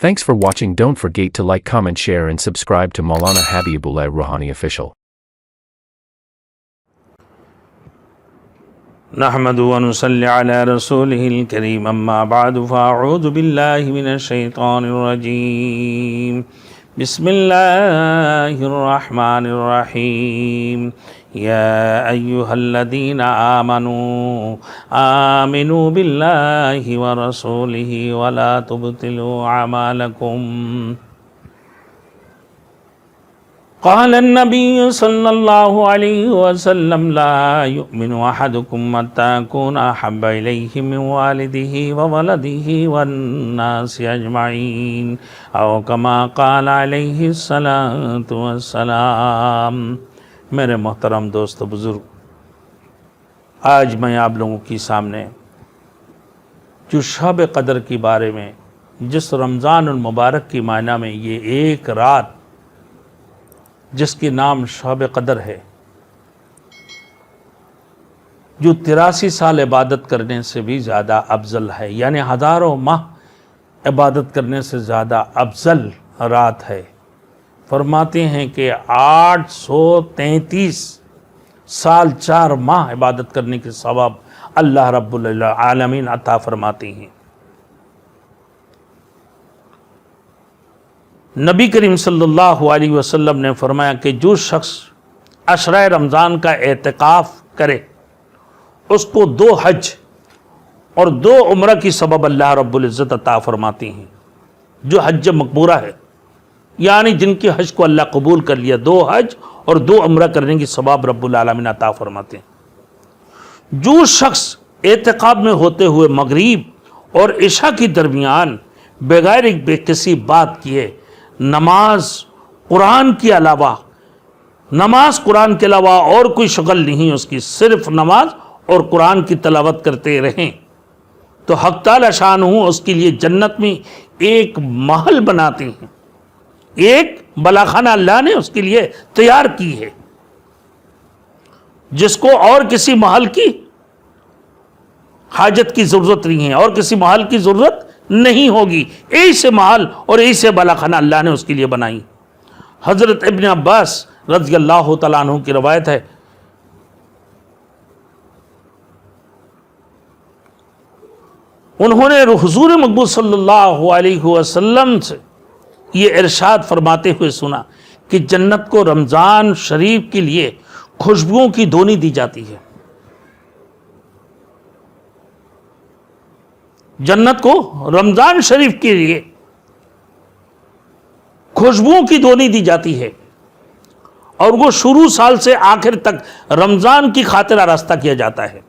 Thanks for watching. Don't forget to like, comment, share and subscribe to Maulana Habibullah Ruhani Official. نحمد ونصلي على رسوله الكريم أما بعد فأعوذ بالله من الشيطان الرجيم بسم الله الرحمن الرحيم يا أيها الذين آمنوا بالله ورسوله ولا تبطلوا أعمالكم قال النبي صلى الله عليه وسلم لا يؤمن أحدكم حتى أكون أحب إليه من والده وولده والناس أجمعين أو كما قال عليه الصلاة والسلام۔ میرے محترم دوست و بزرگ، آج میں آپ لوگوں کی سامنے جو شب قدر کے بارے میں، جس رمضان المبارک کی معنی میں یہ ایک رات جس کے نام شب قدر ہے، جو 83 سال عبادت کرنے سے بھی زیادہ افضل ہے، یعنی ہزاروں ماہ عبادت کرنے سے زیادہ افضل رات ہے۔ فرماتے ہیں کہ 833 سال 4 ماہ عبادت کرنے کے ثواب اللہ رب العالمین عطا فرماتے ہیں۔ نبی کریم صلی اللہ علیہ وسلم نے فرمایا کہ جو شخص عشرہ رمضان کا اعتکاف کرے اس کو 2 حج اور 2 عمرہ کی سبب اللہ رب العزت عطا فرماتے ہیں۔ جو حج مقبورہ ہے، یعنی جن کی حج کو اللہ قبول کر لیا، 2 حج اور 2 عمرہ کرنے کی ثواب رب العالمین عطا فرماتے ہیں۔ جو شخص اعتکاف میں ہوتے ہوئے مغرب اور عشاء کی درمیان بغیر کسی بات کیے نماز قرآن کے علاوہ اور کوئی شغل نہیں اس کی، صرف نماز اور قرآن کی تلاوت کرتے رہیں، تو حق تعالی شان اس کے لیے جنت میں ایک محل بناتے ہیں، ایک بلاخانہ اللہ نے اس کے لیے تیار کی ہے، جس کو اور کسی محل کی حاجت کی ضرورت نہیں ہے اور کسی محل کی ضرورت نہیں ہوگی۔ ایسے محل اور ایسے بلاخانہ اللہ نے اس کے لیے بنائی۔ حضرت ابن عباس رضی اللہ تعالیٰ عنہ کی روایت ہے، انہوں نے حضور مقبول صلی اللہ علیہ وسلم سے یہ ارشاد فرماتے ہوئے سنا کہ جنت کو رمضان شریف کے لیے خوشبوؤں کی دھونی دی جاتی ہے۔ جنت کو رمضان شریف کے لیے خوشبوؤں کی دھونی دی جاتی ہے، اور وہ شروع سال سے آخر تک رمضان کی خاطر آراستہ کیا جاتا ہے۔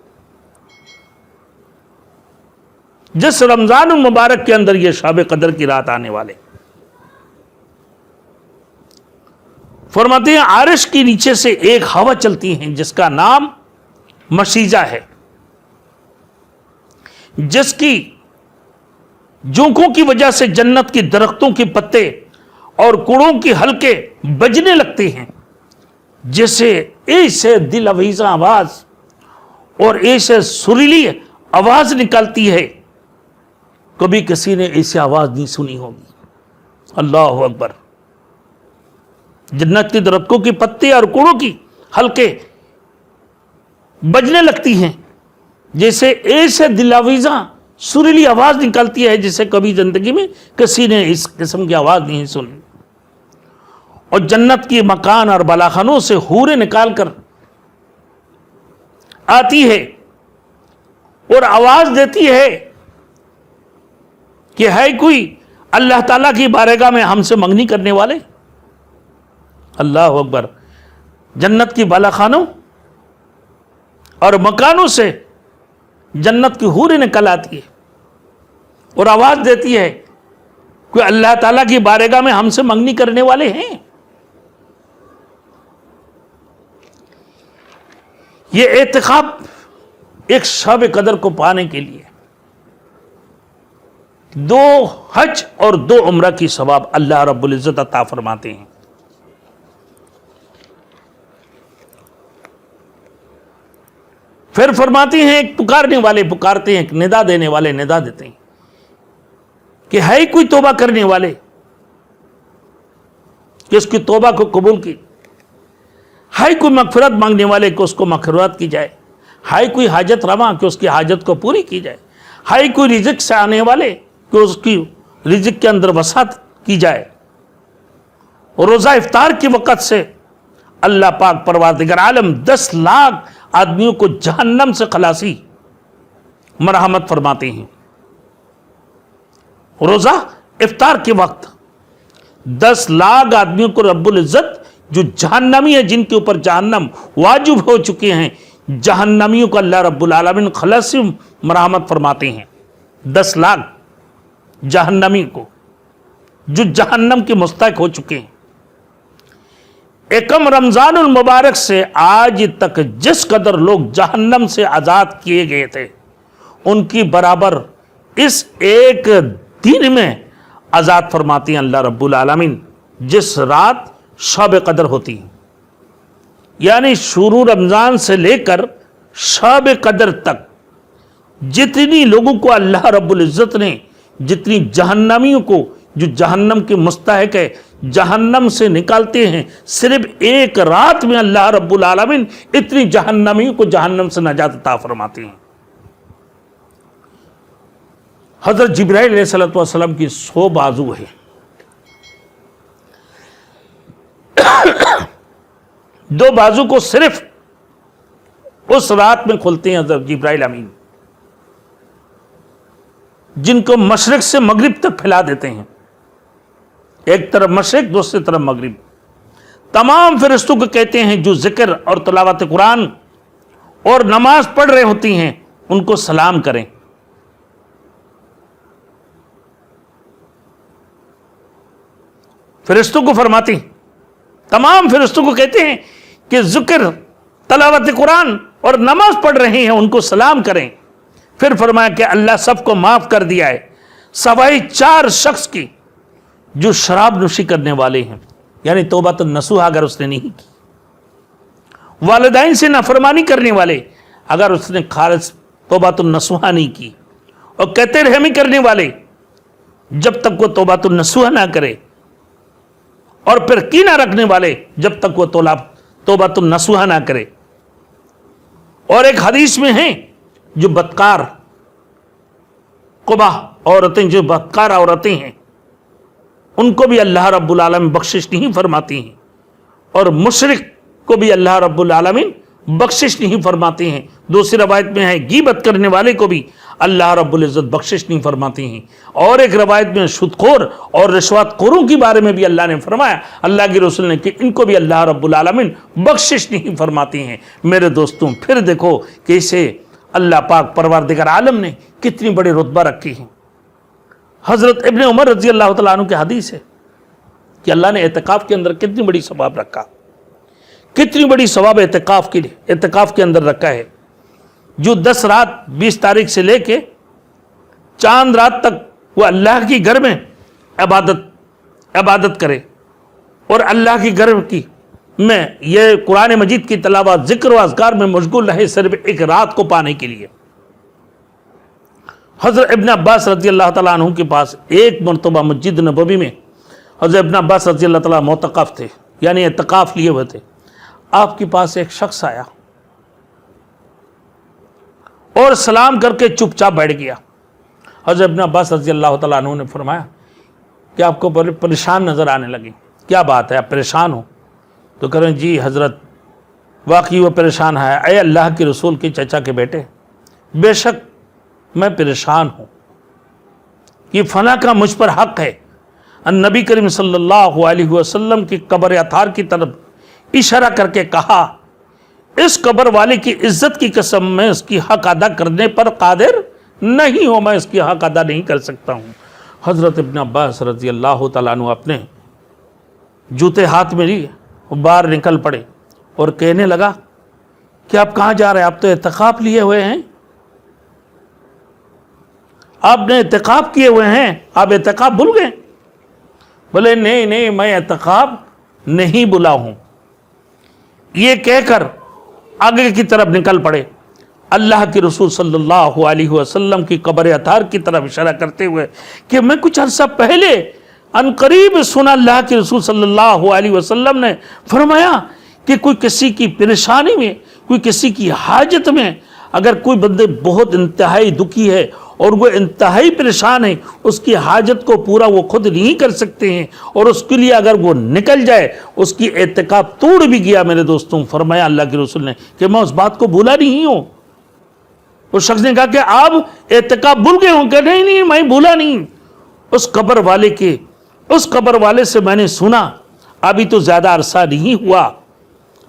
جس رمضان المبارک کے اندر یہ شب قدر کی رات آنے والے، فرماتے ہیں عرش کے نیچے سے ایک ہوا چلتی ہے جس کا نام مشیجہ ہے، جس کی جھونکوں کی وجہ سے جنت کی درختوں کے پتے اور کوڑوں کی حلقے بجنے لگتے ہیں، جیسے ایسے دل آویزاں آواز اور ایسے سریلی آواز نکالتی ہے، کبھی کسی نے ایسی آواز نہیں سنی ہوگی۔ اللہ اکبر۔ جنت کی درختوں کے پتے اور کوڑوں کی حلقے بجنے لگتی ہیں، جیسے ایسے دل آویزاں سریلی آواز نکالتی ہے جسے کبھی زندگی میں کسی نے اس قسم کی آواز نہیں سنی۔ اور جنت کی مکان اور بلاخانوں سے حوریں نکال کر آتی ہے اور آواز دیتی ہے کہ ہے کوئی اللہ تعالیٰ کی بارگاہ میں ہم سے منگنی کرنے والے۔ اللہ اکبر۔ جنت کی بلاخانوں اور مکانوں سے جنت کی حوریں نکل آتی ہے اور آواز دیتی ہے کہ اللہ تعالیٰ کی بارگاہ میں ہم سے منگنی کرنے والے ہیں۔ یہ اعتکاف ایک شب قدر کو پانے کے لیے 2 حج اور 2 عمرہ کی ثواب اللہ رب العزت عطا فرماتے ہیں۔ پھر فرماتی ہیں ایک پکارنے والے پکارتے ہیں، ایک ندا دینے والے ندا دیتے ہیں کہ ہے کوئی توبہ کرنے والے کہ اس کی توبہ کو قبول کی، ہے کوئی مغفرت مانگنے والے کہ اس کو مغفرت کی جائے، ہے کوئی حاجت رواں کہ اس کی حاجت کو پوری کی جائے، ہے کوئی رزق سے آنے والے کہ اس کی رزق کے اندر وسعت کی جائے۔ روزہ افطار کے وقت سے اللہ پاک پروردگار عالم 10 لاکھ آدمیوں کو جہنم سے خلاصی مرحمت فرماتے ہیں۔ روزہ افطار کے وقت 10 لاکھ آدمیوں کو رب العزت جو جہنمی ہیں، جن کے اوپر جہنم واجب ہو چکے ہیں، جہنمیوں کو اللہ رب العالمین خلاصی مرحمت فرماتے ہیں۔ 10 لاکھ جہنمی کو جو جہنم کے مستحق ہو چکے ہیں۔ ایکم رمضان المبارک سے آج تک جس قدر لوگ جہنم سے آزاد کیے گئے تھے، ان کی برابر اس ایک دن میں آزاد فرماتی ہیں اللہ رب العالمین، جس رات شب قدر ہوتی ہے۔ یعنی شروع رمضان سے لے کر شب قدر تک جتنی لوگوں کو اللہ رب العزت نے، جتنی جہنمیوں کو جو جہنم کے مستحق ہے جہنم سے نکالتے ہیں، صرف ایک رات میں اللہ رب العالمین اتنی جہنمیوں کو جہنم سے نجات عطا فرماتے ہیں۔ حضرت جبرائیل علیہ السلام کی 100 بازو ہے، دو بازو کو صرف اس رات میں کھولتے ہیں حضرت جبرائیل امین، جن کو مشرق سے مغرب تک پھیلا دیتے ہیں، ایک طرف مشرق دوسری طرف مغرب۔ تمام فرشتوں کو کہتے ہیں جو ذکر اور تلاوت قرآن اور نماز پڑھ رہے ہوتی ہیں ان کو سلام کریں۔ فرشتوں کو فرماتی، تمام فرشتوں کو کہتے ہیں کہ ذکر تلاوت قرآن اور نماز پڑھ رہے ہیں ان کو سلام کریں۔ پھر فرمایا کہ اللہ سب کو معاف کر دیا ہے سوائے 4 شخص کی جو شراب نوشی کرنے والے ہیں، یعنی توبۃ النصوح اگر اس نے نہیں کی، والدین سے نافرمانی کرنے والے اگر اس نے خالص توبۃ النصوح نہیں کی، اور کہتے رحمی کرنے والے جب تک وہ توبۃ النصوح نہ کرے، اور پھر کینہ رکھنے والے جب تک وہ توبۃ النصوح نہ کرے۔ اور ایک حدیث میں ہیں جو بدکار قبح عورتیں، جو بدکار عورتیں ہیں ان کو بھی اللہ رب العالمین بخشش نہیں فرماتی ہیں، اور مشرک کو بھی اللہ رب العالمین بخشش نہیں فرماتے ہیں۔ دوسری روایت میں ہے غیبت کرنے والے کو بھی اللہ رب العزت بخشش نہیں فرماتے ہیں، اور ایک روایت میں سود خور اور رشوت خوروں کے بارے میں بھی اللہ نے فرمایا، اللہ کے رسول نے، کہ ان کو بھی اللہ رب العالمین بخشش نہیں فرماتے ہیں۔ میرے دوستوں پھر دیکھو کہ اسے اللہ پاک پروردگار عالم نے کتنی بڑی رتبہ رکھی ہے۔ حضرت ابن عمر رضی اللہ تعالیٰ عنہ کی حدیث ہے کہ اللہ نے اعتکاف کے اندر کتنی بڑی ثواب رکھا، کتنی بڑی ثواب اعتکاف کے اندر رکھا ہے، جو 10 رات 20 تاریخ سے لے کے چاند رات تک وہ اللہ کی گھر میں عبادت کرے، اور اللہ کی گھر کی میں یہ قرآن مجید کی تلاوت ذکر و اذکار میں مشغول رہے صرف ایک رات کو پانے کے لیے۔ حضرت ابن عباس رضی اللہ تعالیٰ عنہ کے پاس ایک مرتبہ مسجد نبوی میں حضرت ابن عباس رضی اللہ تعالیٰ معتکف تھے، یعنی اعتکاف لیے ہوئے تھے۔ آپ کے پاس ایک شخص آیا اور سلام کر کے چپ چاپ بیٹھ گیا۔ حضرت ابن عباس رضی اللہ تعالیٰ عنہ نے فرمایا کہ آپ کو پریشان نظر آنے لگی، کیا بات ہے، آپ پریشان ہو؟ تو کہہ رہے ہیں جی حضرت واقعی وہ پریشان ہے، اے اللہ کے رسول کے چچا کے بیٹے، بے شک میں پریشان ہوں، یہ فلاں کا مجھ پر حق ہے۔ نبی کریم صلی اللہ علیہ وسلم کی قبر اطہار کی طرف اشارہ کر کے کہا، اس قبر والے کی عزت کی قسم میں اس کی حق ادا کرنے پر قادر نہیں ہوں، میں اس کی حق ادا نہیں کر سکتا ہوں۔ حضرت ابن عباس رضی اللہ تعالیٰ عنہ اپنے جوتے ہاتھ میں لیے باہر نکل پڑے اور کہنے لگا کہ آپ کہاں جا رہے ہیں؟ آپ تو اعتکاف لیے ہوئے ہیں، آپ نے اعتکاف کیے ہوئے ہیں، آپ اعتکاف بھول گئے؟ بولے نہیں میں اعتکاف نہیں بھولا ہوں۔ یہ کہہ کر آگے کی طرف نکل پڑے اللہ کے رسول صلی اللہ علیہ وسلم کی قبر اطہار کی طرف اشارہ کرتے ہوئے کہ میں کچھ عرصہ پہلے ان قریب سنا اللہ کے رسول صلی اللہ علیہ وسلم نے فرمایا کہ کوئی کسی کی پریشانی میں، کوئی کسی کی حاجت میں، اگر کوئی بندے بہت انتہائی دکھی ہے اور وہ انتہائی پریشان ہے، اس کی حاجت کو پورا وہ خود نہیں کر سکتے ہیں، اور اس کے لیے اگر وہ نکل جائے، اس کی اعتکاف توڑ بھی گیا میرے دوستوں، فرمایا اللہ کے رسول نے کہ میں اس بات کو بھولا نہیں ہوں۔ اس شخص نے کہا کہ آپ اعتکاف بھول گئے ہوں؟ کہ نہیں میں بھولا نہیں۔ اس قبر والے سے میں نے سنا، ابھی تو زیادہ عرصہ نہیں ہوا،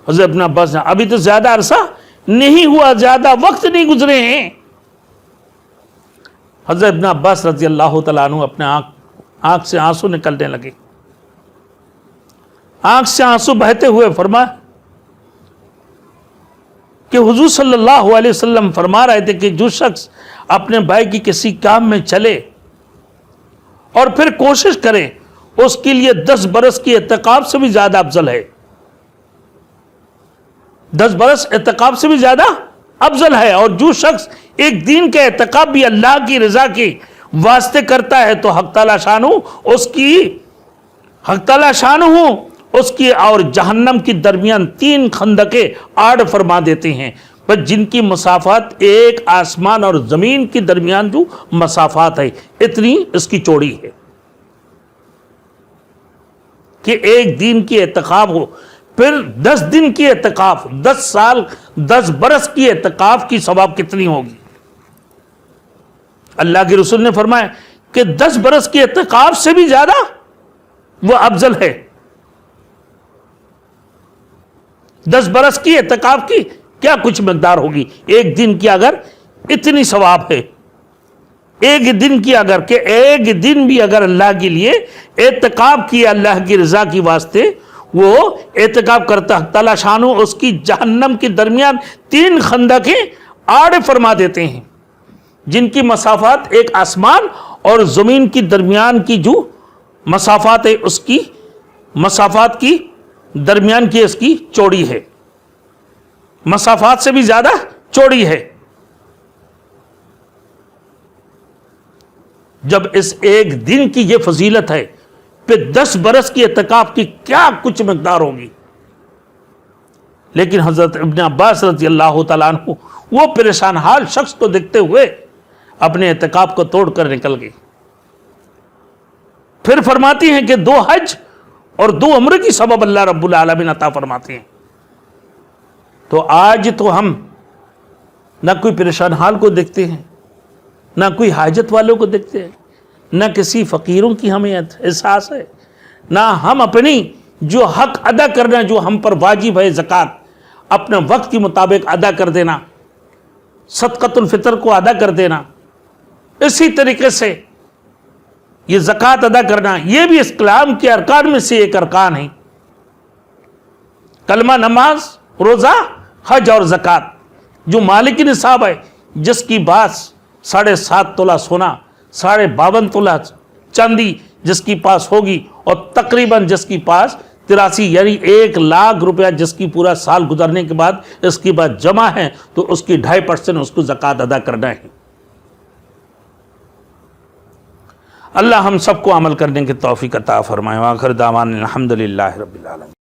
حضرت ابن عباس نے، ابھی تو زیادہ عرصہ نہیں ہوا، زیادہ وقت نہیں گزرے ہیں۔ حضرت ابن عباس رضی اللہ تعالیٰ عنہ اپنے آنکھ سے آنسو نکلنے لگے، آنکھ سے آنسو بہتے ہوئے فرمایا کہ حضور صلی اللہ علیہ وسلم فرما رہے تھے کہ جو شخص اپنے بھائی کی کسی کام میں چلے اور پھر کوشش کرے، اس کے لیے 10 برس کی اعتکاف سے بھی زیادہ افضل ہے، 10 برس اعتکاف سے بھی زیادہ افضل ہے۔ اور جو شخص ایک دن کا اعتکاف بھی اللہ کی رضا کے واسطے کرتا ہے تو حق تعالیٰ شانہ اس کی اور جہنم کی درمیان 3 خندقیں آڑ فرما دیتے ہیں، پر جن کی مسافات ایک آسمان اور زمین کے درمیان جو مسافات ہے، اتنی اس کی چوڑی ہے کہ ایک دن کی اعتکاف ہو، پھر 10 دن کی اعتکاف، 10 سال 10 برس کی اعتکاف کی ثواب کتنی ہوگی؟ اللہ کے رسول نے فرمایا کہ 10 برس کی اعتکاف سے بھی زیادہ وہ افضل ہے۔ 10 برس کی اعتکاف کی کیا کچھ مقدار ہوگی؟ ایک دن کی اگر اتنی ثواب ہے، ایک دن کی اگر کہ ایک دن بھی اگر اللہ کے لیے اعتکاف کیا اللہ کی رضا کی واسطے، وہ اعتکاف کرتا، حق تعالیٰ شانہ اس کی جہنم کے درمیان 3 خندقیں آڑ فرما دیتے ہیں، جن کی مسافات ایک آسمان اور زمین کی درمیان کی جو مسافات ہے، اس کی مسافات کی درمیان کی اس کی چوڑی ہے، مسافات سے بھی زیادہ چوڑی ہے۔ جب اس ایک دن کی یہ فضیلت ہے، پھر 10 برس کی اعتکاف کی کیا کچھ مقدار ہوگی؟ لیکن حضرت ابن عباس رضی اللہ تعالیٰ عنہ وہ پریشان حال شخص کو دیکھتے ہوئے اپنے اعتکاف کو توڑ کر نکل گئی۔ پھر فرماتی ہیں کہ 2 حج اور 2 عمرے کی سبب اللہ رب العالمین عطا فرماتے ہیں۔ تو آج تو ہم نہ کوئی پریشان حال کو دیکھتے ہیں، نہ کوئی حاجت والوں کو دیکھتے ہیں، نہ کسی فقیروں کی ہمیں احساس ہے، نہ ہم اپنی جو حق ادا کرنا، جو ہم پر واجب ہے، زکوٰۃ اپنے وقت کے مطابق ادا کر دینا، صدقۃ الفطر کو ادا کر دینا، اسی طریقے سے یہ زکوٰۃ ادا کرنا، یہ بھی اسلام کے ارکان میں سے ایک ارکان ہے۔ کلمہ، نماز، روزہ، حج اور زکوٰۃ، جو مالک نصاب ہے، جس کی باس 7.5 تولہ سونا، 52.5 تولہ چاندی جس کی پاس ہوگی، اور تقریباً جس کی پاس 83 یعنی 1 لاکھ روپیہ جس کی پورا سال گزرنے کے بعد اس کے بعد جمع ہے، تو اس کی 2.5% اس کو زکوٰۃ ادا کرنا ہے۔ اللہ ہم سب کو عمل کرنے کی توفیق عطا فرمائے۔ وآخر دعوانا الحمدللہ رب العالمین۔